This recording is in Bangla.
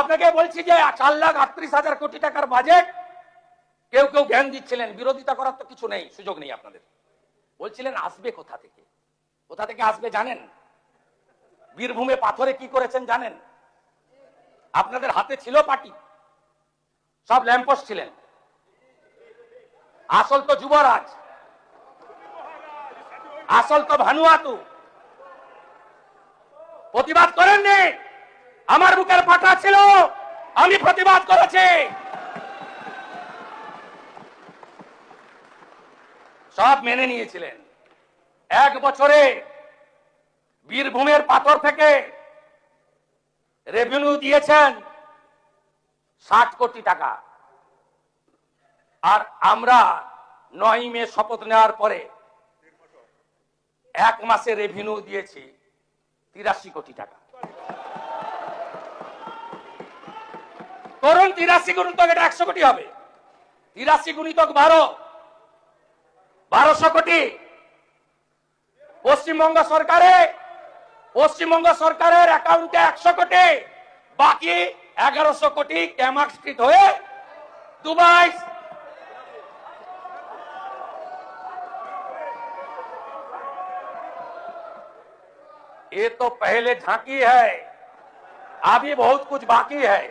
আপনাকে বলছি যে 4,38,000 কোটি টাকার বাজেট কেউ কেউ জ্ঞান দিচ্ছিলেন, বিরোধিতা করার তো কিছু নেই, সুযোগ নেই আপনাদের। বলছিলেন আসবে কোথা থেকে, কোথা থেকে আসবে জানেন? বীরভূমে পাথরে কি করেছেন জানেন? আপনাদের হাতে ছিল পার্টি, সব ল্যাম্পোস্ট ছিলেন। আসল তো যুবরাজ, আসল তো ভানুয়াতু। প্রতিবাদ করেননি? আমার বুকের পাটা ছিল, আমি প্রতিবাদ করেছি। সব মেনে নিয়েছিলেন। 1 বছরে বীরভূমের পাথর থেকে রেভিনিউ দিয়েছেন 60 কোটি টাকা। আর আমরা 9 মে শপথ নেওয়ার পরে 1 মাসে রেভিনিউ দিয়েছি 83 কোটি টাকা। করুন 83 গুণিতক, এটা 100 কোটি হবে। 83 গুণিতক 12, 1200 কোটি। পশ্চিমবঙ্গ সরকারের অ্যাকাউন্টে 100 কোটি, বাকি 1100 কোটি ক্যামার্কস্ট্রিট হয়ে দুবাই। ये तो पहले झांकी है, अभी बहुत कुछ बाकी है।